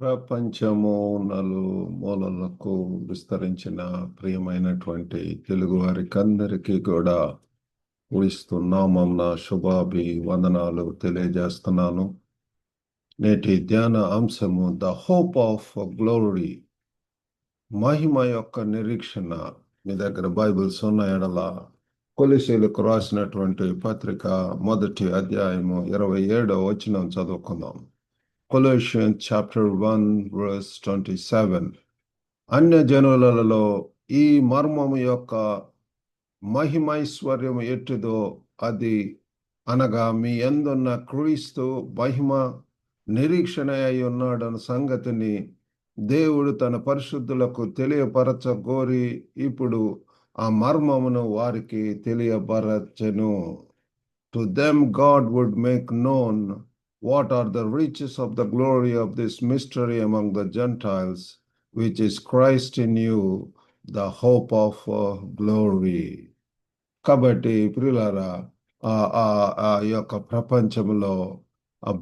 ప్రపంచము నలుమూలలకు విస్తరించిన ప్రియమైనటువంటి తెలుగు వారికి అందరికీ కూడా నామంన శుభాభి వందనాలు తెలియజేస్తున్నాను. నేటి ధ్యాన అంశము ద హోప్ ఆఫ్ గ్లోరీ, మహిమ యొక్క నిరీక్షణ. మీ దగ్గర బైబిల్స్ ఉన్న ఎడల కొలొస్సీయులకు రాసినటువంటి పత్రిక 1వ అధ్యాయము 27వ వచనం చదువుకుందాం. Colossians chapter 1 verse 27. అన్యజనులలో ఈ మర్మము యొక్క మహిమైశ్వర్యము ఎట్టిదో అది అనగా మీ యందున్న క్రీస్తు మహిమ నిరీక్షణ అయి ఉన్నాడన్న సంగతిని దేవుడు తన పరిశుద్ధులకు తెలియపరచగోరి ఇప్పుడు ఆ మర్మమును వారికి తెలియపరచెను. To them God would make known what are the riches of the glory of this mystery among the Gentiles, which is Christ in you, the hope of glory. కాబట్టి ప్రియులారా, ఆ యొక్క ప్రపంచంలో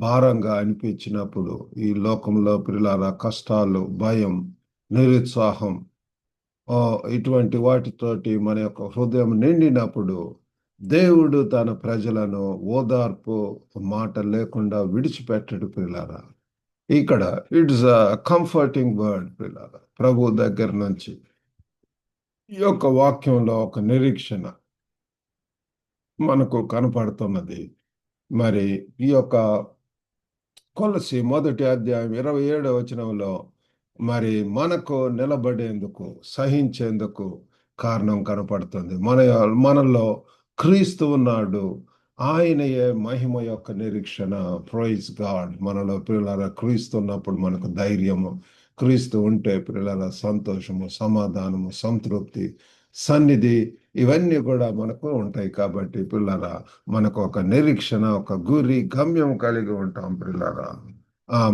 భారంగా అనిపించినప్పుడు, ఈ లోకంలో ప్రియులారా కష్టాలు, భయం, నిరుత్సాహం ఇటువంటి వాటితోటి మన యొక్క హృదయం నిండినప్పుడు దేవుడు తన ప్రజలను ఓదార్పు మాట లేకుండా విడిచిపెట్టడు ప్రియులారా. ఇక్కడ ఇట్స్ అ కంఫర్టింగ్ వర్డ్ ప్రియులారా. ప్రభు దగ్గర నుంచి ఈ యొక్క వాక్యంలో ఒక నిరీక్షణ మనకు కనపడుతున్నది. మరి ఈ యొక్క కొలొస్సీ 1వ అధ్యాయం 27వ వచనంలో మరి మనకు నిలబడేందుకు, సహించేందుకు కారణం కనపడుతుంది. మనలో క్రీస్తు ఉన్నాడు, ఆయనయే మహిమ యొక్క నిరీక్షణ. Praise God. మనలో పిల్లల క్రీస్తు ఉన్నప్పుడు మనకు ధైర్యము, క్రీస్తు ఉంటే పిల్లల సంతోషము, సమాధానము, సంతృప్తి, సన్నిధి ఇవన్నీ కూడా మనకు ఉంటాయి. కాబట్టి పిల్లరా మనకు ఒక నిరీక్షణ, ఒక గురి, గమ్యం కలిగి ఉంటాం పిల్లరా.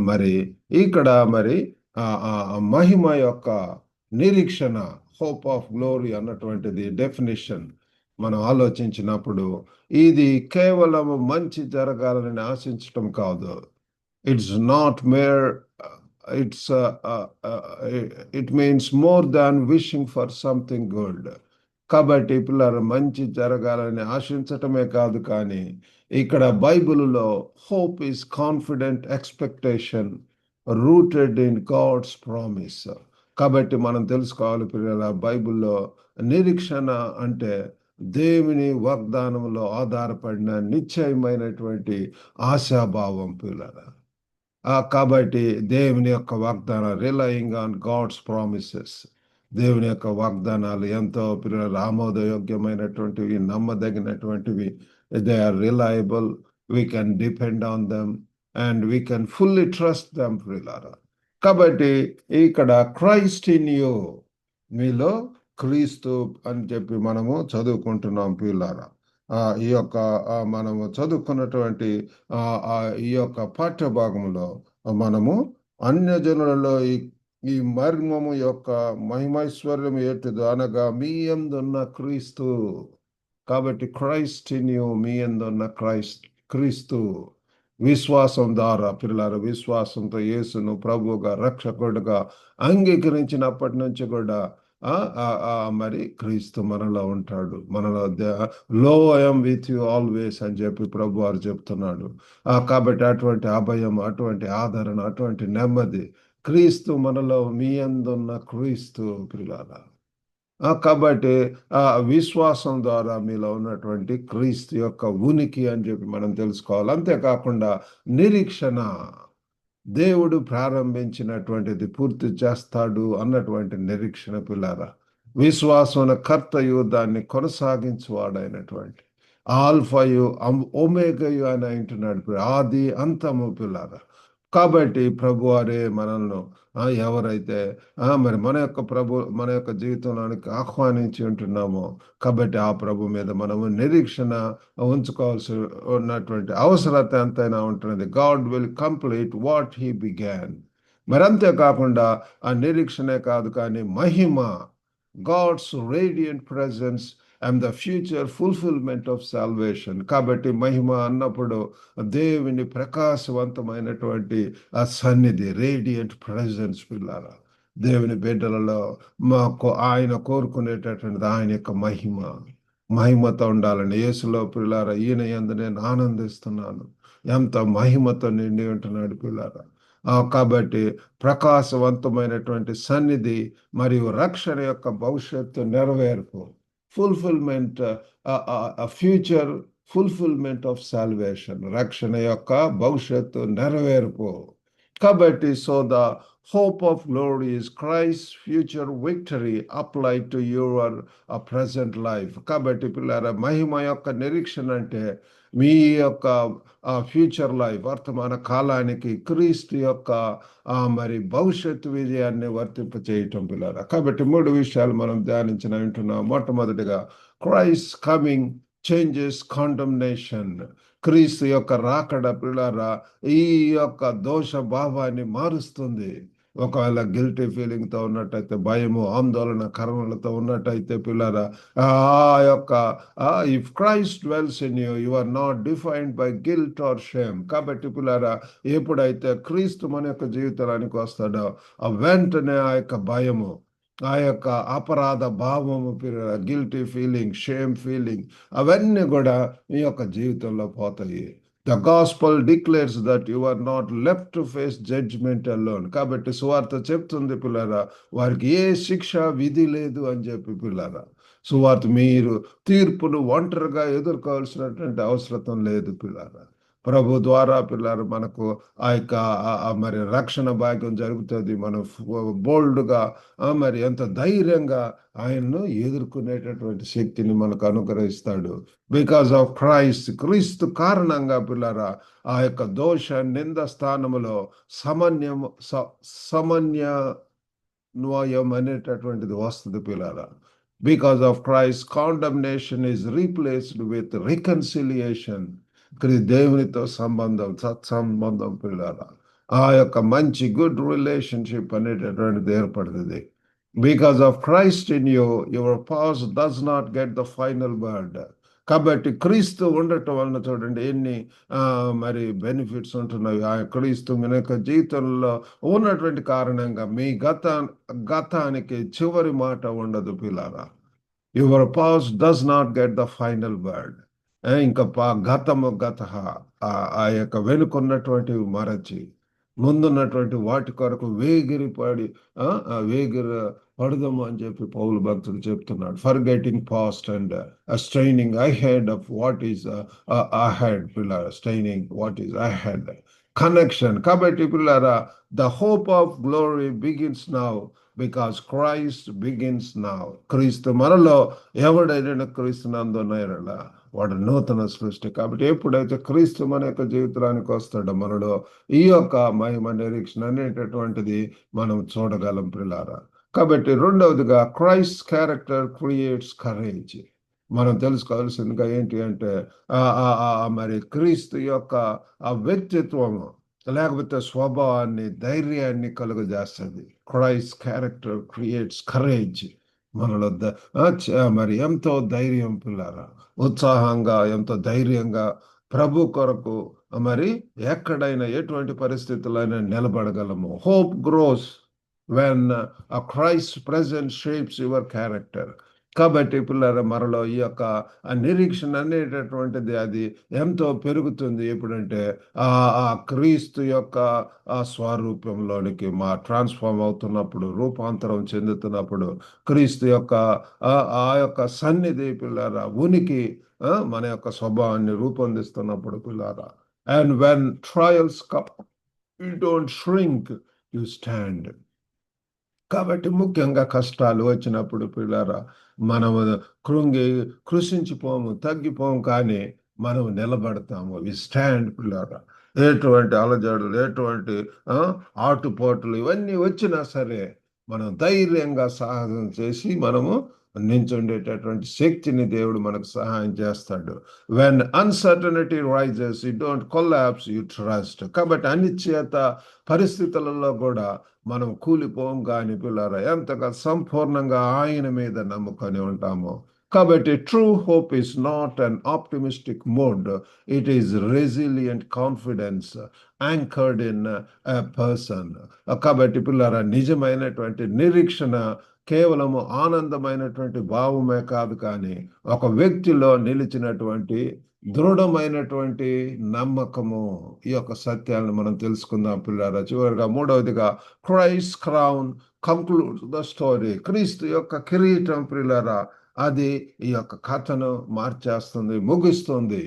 మరి ఇక్కడ మరి మహిమ యొక్క నిరీక్షణ, హోప్ ఆఫ్ గ్లోరీ అన్నటువంటిది డెఫినిషన్ మనం ఆలోచించినప్పుడు ఇది కేవలం మంచి జరగాలని ఆశించటం కాదు. It's not mere it means more than wishing for something good. కాబట్టి పిల్లలు మంచి జరగాలని ఆశించటమే కాదు, కానీ ఇక్కడ బైబిల్లో hope is confident expectation rooted in God's promise. కాబట్టి మనం తెలుసుకోవాలి పిల్లల, బైబిల్లో నిరీక్షణ అంటే దేవుని వాగ్దానంలో ఆధారపడిన నిశ్చయమైనటువంటి ఆశాభావం పిల్లల. కాబట్టి దేవుని యొక్క వాగ్దానం, రిలయింగ్ ఆన్ గాడ్స్ ప్రామిసెస్. దేవుని యొక్క వాగ్దానాలు ఎంతో పిల్లలు ఆమోదయోగ్యమైనటువంటివి, నమ్మదగినటువంటివి. They are reliable, we can depend on them and we can fully trust them పిల్లల. కాబట్టి ఇక్కడ క్రైస్ట్ ఇన్ యూ, మీలో క్రీస్తు అని చెప్పి మనము చదువుకుంటున్నాం పిల్లారా. ఈ యొక్క మనము చదువుకున్నటువంటి ఈ యొక్క పాఠ్య భాగంలో మనము అన్యజనులలో ఈ మర్మము యొక్క మహిమైశ్వర్యం ఏటిదో అనగా మీ యందున్న క్రీస్తు. కాబట్టి క్రైస్ట్ ఇన్ యూ, మీ యందున్న క్రీస్తు. విశ్వాసం ద్వారా పిల్లల, విశ్వాసంతో యేసును ప్రభువుగా, రక్షకుడుగా అంగీకరించినప్పటి నుంచి కూడా మరి క్రీస్తు మనలో ఉంటాడు. మనలో లో ఐఎమ్ విత్ యూ ఆల్వేస్ అని చెప్పి ప్రభు వారు చెప్తున్నాడు. కాబట్టి అటువంటి అభయం, అటువంటి ఆదరణ, అటువంటి నెమ్మది క్రీస్తు మనలో, మీ యందున్న క్రీస్తు పిల్లల. కాబట్టి విశ్వాసం ద్వారా మీలో ఉన్నటువంటి క్రీస్తు యొక్క ఉనికి అని చెప్పి మనం తెలుసుకోవాలి. అంతేకాకుండా నిరీక్షణ, దేవుడు ప్రారంభించినటువంటిది పూర్తి చేస్తాడు అన్నటువంటి నిరీక్షణ పిల్లారా. విశ్వాసం కర్తయు దాన్ని కొనసాగించువాడైనటువంటి ఆల్ఫయు ఒమేగయు అని అంటున్నాడు, ఆది అంతము పిల్లారా. కాబట్టి ప్రభు వారే మనల్ని ఎవరైతే మరి మన యొక్క జీవితంలోనికి ఆహ్వానించి ఉంటున్నామో, కాబట్టి ఆ ప్రభు మీద మనము నిరీక్షణ ఉంచుకోవాల్సి ఉన్నటువంటి అవసరత ఎంతైనా ఉంటున్నది. God will complete what he began. మరి అంతేకాకుండా ఆ నిరీక్షణే కాదు, కానీ మహిమ, God's radiant presence I'm the future fulfilment of salvation. కాబట్టి మహిమ అన్నప్పుడు దేవుని ప్రకాశవంతమైనటువంటి ఆ సన్నిధి, రేడియంట్ ప్రజెన్స్ పిల్లారా. దేవుని బిడ్డలలో మాకు ఆయన కోరుకునేటటువంటిది ఆయన యొక్క మహిమ. మహిమతో ఉండాలని యేసులో పిల్లారా, ఈయన యందు నేను ఆనందిస్తున్నాను. ఎంత మహిమతో నిండి ఉంటున్నాడు పిల్లారా. కాబట్టి ప్రకాశవంతమైనటువంటి సన్నిధి మరియు రక్షణ యొక్క భవిష్యత్తు నెరవేర్పు, fulfilment, future fulfilment of salvation, రక్షణ యొక్క భవిష్యత్తు నెరవేర్పు. కాబట్టి so the hope of glory is Christ's future victory applied to your present life. కాబట్టి పిల్లరా, మహిమ యొక్క నిరీక్షణ అంటే మీ యొక్క ఫ్యూచర్ లైఫ్, వర్తమాన కాలానికి క్రీస్తు యొక్క మరి భవిష్యత్తు విజయాన్ని వర్తింపచేయటం పిల్లరా. కాబట్టి 3 విషయాలు మనం ధ్యానించిన వింటున్నాం. మొట్టమొదటిగా, క్రైస్ట్ కమింగ్ చేంజెస్ కాండమ్నేషన్. క్రీస్తు యొక్క రాకడ పిల్లరా ఈ యొక్క దోష భావాన్ని మారుస్తుంది. ఒకవేళ గిల్టీ ఫీలింగ్తో ఉన్నట్టయితే, భయము, ఆందోళన, కర్మలతో ఉన్నట్టయితే పిల్లరా, ఆ యొక్క if Christ dwells in you, you are not defined by guilt or shame. కాబట్టి పిల్లరా, ఎప్పుడైతే క్రీస్తు మన యొక్క జీవితానికి వస్తాడో వెంటనే ఆ యొక్క భయము, ఆ యొక్క అపరాధ భావము, గిల్టీ ఫీలింగ్, షేమ్ ఫీలింగ్, అవన్నీ కూడా మీ యొక్క జీవితంలో పోతాయి. The gospel declares that you are not left to face judgment alone. కాబట్టి సువార్త చెప్తుంది పిల్లరా, వారికి ఏ శిక్ష విధి లేదు అని చెప్పి పిల్లరా. సువార్త మీరు తీర్పును ఒంటరిగా ఎదుర్కోవాల్సినటువంటి అవసరం లేదు పిల్లరా. ప్రభు ద్వారా పిల్లలు మనకు ఆ యొక్క మరి రక్షణ భాగ్యం జరుగుతుంది. మనం బోల్డ్గా మరి ఎంత ధైర్యంగా ఆయన్ను ఎదుర్కొనేటటువంటి శక్తిని మనకు అనుగ్రహిస్తాడు. బికాస్ ఆఫ్ క్రైస్ట్, క్రీస్తు కారణంగా పిల్లరా ఆ యొక్క దోష నింద స్థానములో సమన్వయం అనేటటువంటిది వస్తుంది పిల్లరా. Because of Christ, condemnation is replaced with reconciliation. దేవునితో సంబంధం, సత్సంబంధం పిల్లరా, ఆ యొక్క మంచి గుడ్ రిలేషన్షిప్ అనేటటువంటిది ఏర్పడుతుంది. Because of Christ in you, your past does not get the final word. కాబట్టి క్రీస్తు ఉండటం వలన చూడండి ఎన్ని మరి బెనిఫిట్స్ ఉంటున్నాయి. ఆ క్రీస్తు మీ యొక్క జీవితంలో ఉన్నటువంటి కారణంగా మీ గతానికి చివరి మాట ఉండదు పిల్లరా. Your past does not get the final word. ఇంకా గతము గత, ఆ యొక్క వెనుకున్నటువంటివి మరచి ముందున్నటువంటి వాటి కొరకు వేగిరి పడదాము అని చెప్పి పౌలు భక్తులు చెప్తున్నాడు. Forgetting past and straining ahead of what is ahead పిల్లరా. Straining what is ahead, connection. కాబట్టి పిల్లరా, the hope of glory begins now because Christ begins now. క్రీస్తు మనలో ఎవడైనా క్రీస్తునందున్నారలా వాడు నూతన సృష్టి. కాబట్టి ఎప్పుడైతే క్రీస్తు మన యొక్క జీవితానికి వస్తాడో మనలో ఈ యొక్క మహిమ నిరీక్షణ అనేటటువంటిది మనం చూడగలం పిల్లారా. కాబట్టి రెండవదిగా, క్రైస్ట్ క్యారెక్టర్ క్రియేట్స్ కరేజ్. మనం తెలుసుకోవాల్సిందిగా ఏంటి అంటే మరి క్రీస్తు యొక్క ఆ వ్యక్తిత్వము లేకపోతే స్వభావాన్ని, ధైర్యాన్ని కలుగజేస్తుంది. Christ character creates courage. మనలో మరి ఎంతో ధైర్యం పిల్లారా, ఉత్సాహంగా, ఎంతో ధైర్యంగా ప్రభు కొరకు మరి ఎక్కడైనా ఎటువంటి పరిస్థితులైనా నిలబడగలము. Hope grows when Christ presence shapes your character. కాబట్టి పిల్లల మనలో ఈ యొక్క నిరీక్షణ అనేటటువంటిది అది ఎంతో పెరుగుతుంది. ఎప్పుడంటే ఆ క్రీస్తు యొక్క ఆ స్వరూపంలోనికి ట్రాన్స్ఫార్మ్ అవుతున్నప్పుడు, రూపాంతరం చెందుతున్నప్పుడు, క్రీస్తు యొక్క ఆ యొక్క సన్నిధి పిల్లరా ఉనికి మన యొక్క స్వభావాన్ని రూపొందిస్తున్నప్పుడు పిల్లరా. And when trials come, you don't shrink, you stand. కాబట్టి ముఖ్యంగా కష్టాలు వచ్చినప్పుడు పిల్లరా మనము కృషించిపోము, తగ్గిపోము, కానీ మనం నిలబడతాము. వి స్టాండ్ పిల్లరా. ఎటువంటి అలజడులు, ఎటువంటి ఆటుపోటులు ఇవన్నీ వచ్చినా సరే మనం ధైర్యంగా సాహసం చేసి మనము నించుండేటటువంటి శక్తిని దేవుడు మనకు సహాయం చేస్తాడు. When uncertainty rises, you don't collapse, you trust. కాబట్టి అనిశ్చయత పరిస్థితులలో కూడా మనం కూలిపోం కానీ పిల్లరా ఎంతగా సంపూర్ణంగా ఆయన మీద నమ్ముకొని ఉంటాము. కాబట్టి true hope is not an optimistic mode, it is resilient confidence anchored in person. కాబట్టి పిల్లరా, నిజమైనటువంటి నిరీక్షణ కేవలము ఆనందమైనటువంటి భావమే కాదు, కానీ ఒక వ్యక్తిలో నిలిచినటువంటి దృఢమైనటువంటి నమ్మకము. ఈ యొక్క సత్యాలను మనం తెలుసుకుందాం పిల్లరా. చివరిగా మూడవదిగా, Christ crown conclude the story. క్రీస్తు యొక్క కిరీటం పిల్లరా, అది ఈ యొక్క కథను మార్చేస్తుంది, ముగిస్తుంది.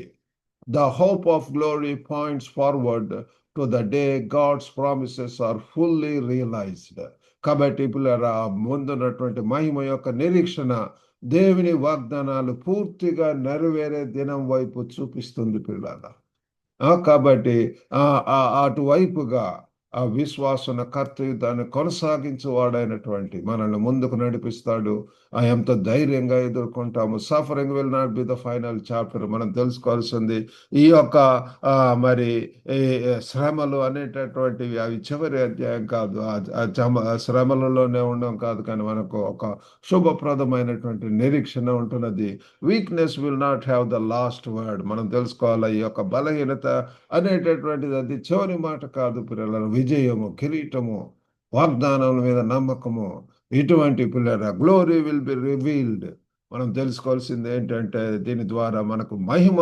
The hope of glory points forward to the day God's promises are fully realised. కాబట్టి పిల్లరా, ముందున్నటువంటి మహిమ యొక్క నిరీక్షణ దేవుని వాగ్దానాలు పూర్తిగా నెరవేరే దినం వైపు చూపిస్తుంది పిల్లరా. కాబట్టి అటువైపుగా ఆ విశ్వాసన కర్తయు దాన్ని కొనసాగించేవాడైనటువంటి మనల్ని ముందుకు నడిపిస్తాడు. ఎంత ధైర్యంగా ఎదుర్కొంటాము. Suffering will not be the final chapter. మనం తెలుసుకోవాల్సింది ఈ యొక్క మరి ఈ శ్రమలు అనేటటువంటివి అవి చివరి అధ్యాయం కాదు. శ్రమలలోనే ఉండడం కాదు, కానీ మనకు ఒక శుభప్రదమైనటువంటి నిరీక్షణ ఉంటున్నది. Weakness will not have the last word. మనం తెలుసుకోవాలి, ఈ యొక్క బలహీనత అనేటటువంటిది అది చివరి మాట కాదు పిల్లల. విజయము, కిరీటము, వాగ్దానాల మీద నమ్మకము, ఇటువంటి పిల్లల గ్లోరీ విల్ బి రివీల్డ్. మనం తెలుసుకోవాల్సింది ఏంటంటే దీని ద్వారా మనకు మహిమ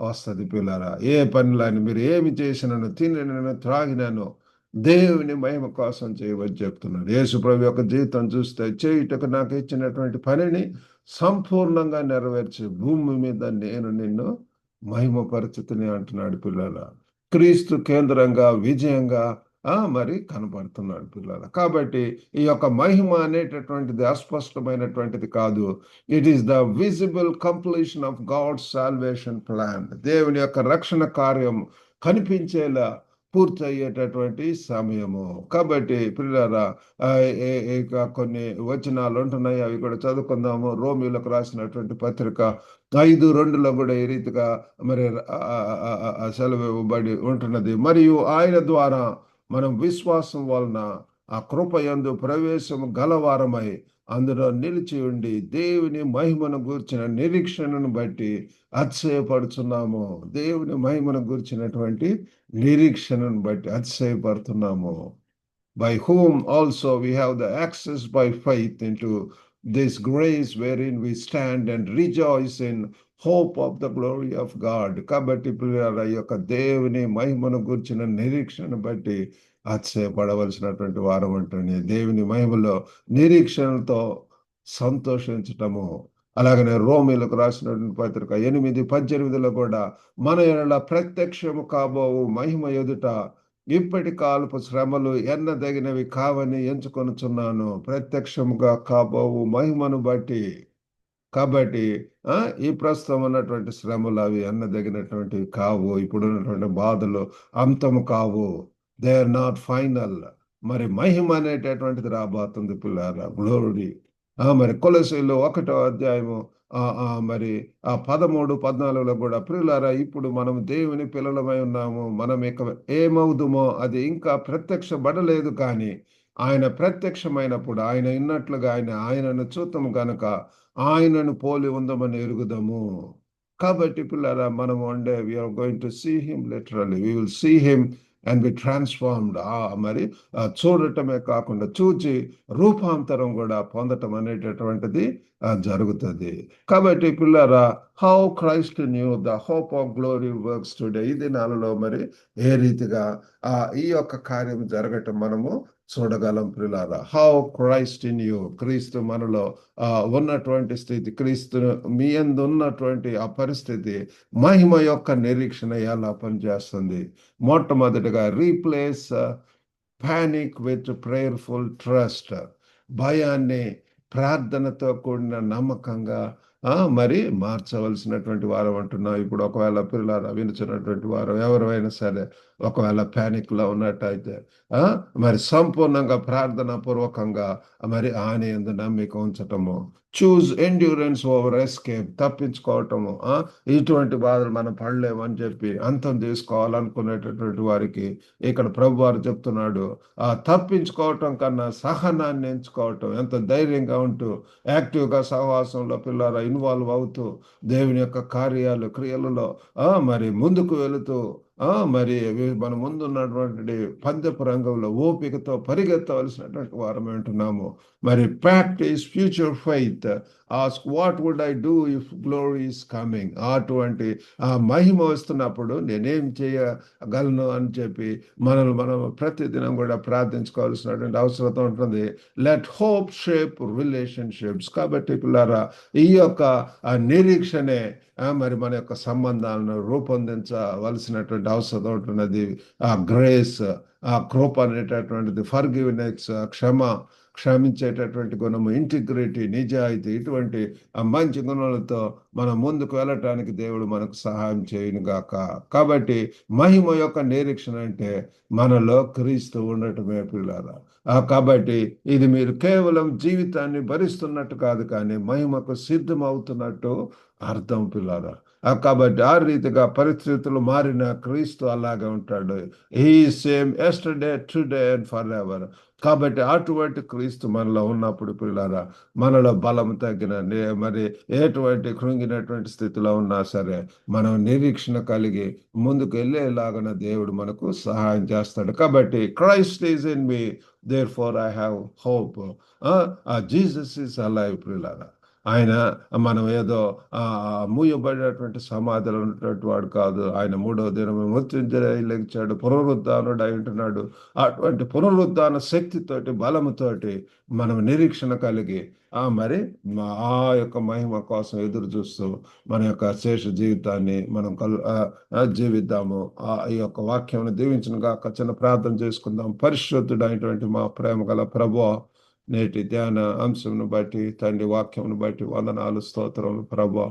వస్తుంది పిల్లరా. ఏ పనులని మీరు ఏమి చేసినను, తినను, త్రాగినను దేవుని మహిమ కోసం చేయవని చెప్తున్నాడు. యేసు ప్రభు యొక్క జీవితం చూస్తే, చేయుటకు నాకు ఇచ్చినటువంటి పనిని సంపూర్ణంగా నెరవేర్చి భూమి మీద నేను నిన్ను మహిమపరచుతూనే అంటున్నాడు పిల్లల. క్రీస్తు కేంద్రంగా విజయంగా మరి కనపడుతున్నాడు పిల్లల. కాబట్టి ఈ యొక్క మహిమ అనేటటువంటిది అస్పష్టమైనటువంటిది కాదు. It is the visible completion of God's salvation plan. దేవుని యొక్క రక్షణ కార్యం కనిపించేలా పూర్తి అయ్యేటటువంటి సమయము. కాబట్టి పిల్లరా, కొన్ని వచనాలు ఉంటున్నాయి, అవి కూడా చదువుకుందాము. రోమిలకు రాసినటువంటి పత్రిక 5:2లో కూడా ఈ రీతిగా మరి సెలవు ఇవ్వబడి ఉంటున్నది. మరియు ఆయన ద్వారా మనం విశ్వాసం వలన ఆ కృపయందు ప్రవేశము గలవారమై అందులో నిలిచి ఉండి దేవుని మహిమను గూర్చిన నిరీక్షణను బట్టి అతిశయపడుతున్నాము. దేవుని మహిమను గూర్చినటువంటి నిరీక్షణను బట్టి అతిశయపడుతున్నాము. By whom also we have the access by faith into this grace wherein we stand and rejoice in hope of the glory of God. కాబట్టి పిల్లల యొక్క దేవుని మహిమను గుర్చిన నిరీక్షణ బట్టి అతిశయపడవలసినటువంటి వారం ఉంటుంది. దేవుని మహిమలో నిరీక్షణతో సంతోషించటము. అలాగనే రోమీలకు రాసినటువంటి పత్రిక 8:18లో కూడా మన ఎడల ప్రత్యక్షము కాబోవు మహిమ ఎదుట ఇప్పటి కాలపు శ్రమలు ఎన్నదగినవి కావని ఎంచుకొనుచున్నాను. ప్రత్యక్షముగా కాబోవు మహిమను బట్టి. కాబట్టి ఈ ప్రస్తుతం ఉన్నటువంటి శ్రమలు అవి ఎన్నదగినటువంటివి కావు. ఇప్పుడున్నటువంటి బాధలు అంతము కావు. They are not final. మరి మహిమ అనేటటువంటిది రాబోతుంది పిల్లారా, గ్లోరీ. మరి కొలొస్సీయులు 1వ అధ్యాయము మరి 13, 14లో కూడా, ప్రియులారా ఇప్పుడు మనం దేవుని పిల్లలమై ఉన్నాము, మనం ఇక ఏమవుదుమో అది ఇంకా ప్రత్యక్షపడలేదు, కానీ ఆయన ప్రత్యక్షమైనప్పుడు ఆయన ఉన్నట్లుగా ఆయనను చూద్దాము గనక ఆయనను పోలి ఉందమని ఎరుగుదాము. కాబట్టి పిల్లరా, మనం one day we are going to see him literally. We will see him and be transformed. మరి చూడటమే కాకుండా చూచి రూపాంతరం కూడా పొందటం అనేటటువంటిది జరుగుతుంది. కాబట్టి పిల్లరా, how Christ new the hope of glory works today. ఈ దినాలలో మరి ఏ రీతిగా ఈ యొక్క కార్యం జరగటం మనము చూడగలం పిల్లారా. హౌ క్రైస్ట్ ఇన్ యూ, క్రీస్తు మనలో ఉన్నటువంటి స్థితి, క్రీస్తు మీ యందు ఉన్నటువంటి ఆ పరిస్థితి, మహిమ యొక్క నిరీక్షణ ఎలా పనిచేస్తుంది. మొట్టమొదటిగా replace panic with prayerful trust. భయాన్ని ప్రార్థనతో కూడిన నమ్మకంగా మరి మార్చవలసినటువంటి వారు అంటున్నాం. ఇప్పుడు ఒకవేళ పిల్లలు వినుచున్నటువంటి వారు ఎవరైనా సరే ఒకవేళ ప్యానిక్ లో ఉన్నట్టయితే మరి సంపూర్ణంగా ప్రార్థన పూర్వకంగా మరి ఆయన యందు నమ్మిక ఉంచటము. Choose endurance over escape. తప్పించుకోవటము, ఇటువంటి బాధలు మనం పడలేమని చెప్పి అంతం చేసుకోవాలనుకునేటటువంటి వారికి ఇక్కడ ప్రభు వారు చెప్తున్నాడు, తప్పించుకోవటం కన్నా సహనాన్ని ఎంచుకోవటం. ఎంత ధైర్యంగా ఉంటూ యాక్టివ్గా సహవాసంలో పిల్లల ఇన్వాల్వ్ అవుతూ దేవుని యొక్క కార్యాలు క్రియలలో మరి ముందుకు వెళుతూ మరి మన ముందున్నటువంటి పందెపు రంగంలో ఓపికతో పరిగెత్తవలసినటువంటి వారం అంటున్నాము. మరి practice future faith. Ask what would I do if glory is coming. అటువంటి ఆ మహిమ వస్తున్నప్పుడు నేనేం చేయగలను అని చెప్పి మనం ప్రతిదినం కూడా ప్రార్థించుకోవాల్సినటువంటి అవసరం ఉంటుంది. Let hope shape relationships. కాబట్టి పిల్లారా, ఈ యొక్క నిరీక్షణే మరి మన యొక్క సంబంధాలను రూపొందించవలసినటువంటి అవసరం ఉంటున్నది. ఆ గ్రేస్, ఆ కృప అనేటటువంటిది, ఫర్గివ్నెస్, క్షమించేటటువంటి గుణము, ఇంటిగ్రిటీ, నిజాయితీ, ఇటువంటి ఆ మంచి గుణాలతో మనం ముందుకు వెళ్ళటానికి దేవుడు మనకు సహాయం చేయను గాక. కాబట్టి మహిమ యొక్క నిరీక్షణ అంటే మనలో క్రీస్తు ఉండటమే పిల్లారా. కాబట్టి ఇది మీరు కేవలం జీవితాన్ని భరిస్తున్నట్టు కాదు, కానీ మహిమకు సిద్ధమవుతున్నట్టు అర్థం పిల్లారా. కాబట్టి ఆ రీతిగా పరిస్థితులు మారిన క్రీస్తు అలాగే ఉంటాడు. He same yesterday, today and for ever. కాబట్టి అటువంటి క్రీస్తు మనలో ఉన్నప్పుడు పిల్లారా, మనలో బలం తగ్గిన మరి ఎటువంటి కృంగినటువంటి స్థితిలో ఉన్నా సరే మనం నిరీక్షణ కలిగి ముందుకు వెళ్ళేలాగా దేవుడు మనకు సహాయం చేస్తాడు. కాబట్టి Christ is in me, therefore I have hope. Jesus is alive పిల్లారా. ఆయన మనం ఏదో మూయబడినటువంటి సమాధిలో ఉన్నటువంటి వాడు కాదు. ఆయన మూడవ దినం మృత్యుంజయ లెగిచాడు, పునరుద్ధానుడు అయి ఉంటున్నాడు. అటువంటి పునరుద్ధాన శక్తితోటి, బలముతోటి మనం నిరీక్షణ కలిగి మరి ఆ యొక్క మహిమ కోసం ఎదురు చూస్తూ మన యొక్క శేష జీవితాన్ని మనం జీవిద్దాము. ఈ యొక్క వాక్యం దీవించిన గాక. చిన్న ప్రార్థన చేసుకుందాం. పరిశుద్ధుడైనటువంటి మా ప్రేమ గల ప్రభువా, నేటి ధ్యాన అంశంను బట్టి తండ్రి, వాక్యంను బట్టి వందనాలు, స్తోత్రములు ప్రభువా.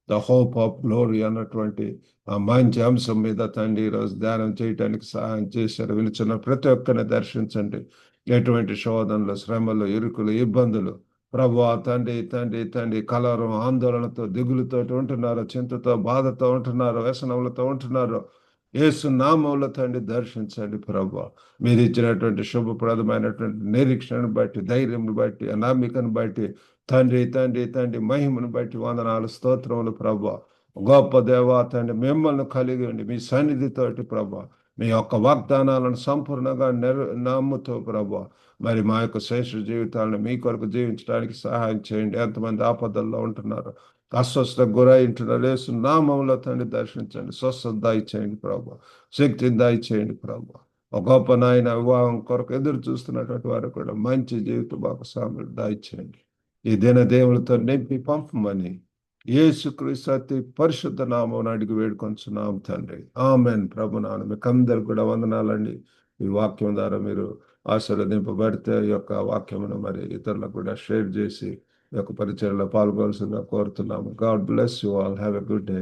ద హోప్ ఆఫ్ గ్లోరీ అన్నటువంటి ఆ మంచి అంశం మీద తండ్రి ఈరోజు ధ్యానం చేయటానికి సహాయం చేశారు. వినిచిన ప్రతి ఒక్కరిని దర్శించండి. ఎటువంటి శోధనలు, శ్రమలు, ఇరుకులు, ఇబ్బందులు ప్రభువా తండ్రి తండ్రి తండ్రి కలవరం, ఆందోళనతో, దిగులుతో ఉంటున్నారు, చింతతో, బాధతో ఉంటున్నారు, వ్యసనములతో ఉంటున్నారు. యేసు నామములో తండ్రి దర్శించండి ప్రభువా. మీరు ఇచ్చినటువంటి శుభప్రదమైనటువంటి నిరీక్షణను బట్టి, ధైర్యం బట్టి, అనామికను బట్టి తండ్రి తండ్రి తండ్రి మహిమను బట్టి వందనాలు, స్తోత్రములు ప్రభువా. గొప్ప దేవా తండ్రి, మిమ్మల్ని కలిగి ఉండి మీ సన్నిధితోటి ప్రభువా, మీ యొక్క వాగ్దానాలను సంపూర్ణంగా నమ్ముతూ ప్రభువా, మరి మా యొక్క శేష జీవితాలను మీ కొరకు జీవించడానికి సహాయం చేయండి. ఎంతమంది ఆపదల్లో ఉంటున్నారు, అస్వస్థకు గురై ఉంటున్నారు, యేసు నామములో తండ్రి దర్శించండి, స్వస్థత దయచేయండి ప్రభు, శక్తిని దయచేయండి ప్రభు. ఒక గొప్ప నాయన వివాహం కొరకు ఎదురు చూస్తున్నటువంటి వారు కూడా మంచి జీవిత భాగస్వాములు దయచేయండి. ఈ దిన దేవులతో నింపి పంపమని యేసుక్రీస్తు అతి పరిశుద్ధ నామం అడిగి వేడుకొంచున్నాం తండ్రి. ఆమెన్. ప్రభు నాన్న మీకు అందరు కూడా వందనాలండి. ఈ వాక్యం ద్వారా మీరు ఆశీర్వదింపబడితే ఈ యొక్క వాక్యమును మరి ఇతరులకు కూడా షేర్ చేసి ఈ యొక్క పరిచయంలో పాల్గొవలసిందిగా కోరుతున్నాము. God bless you all. Have a good day.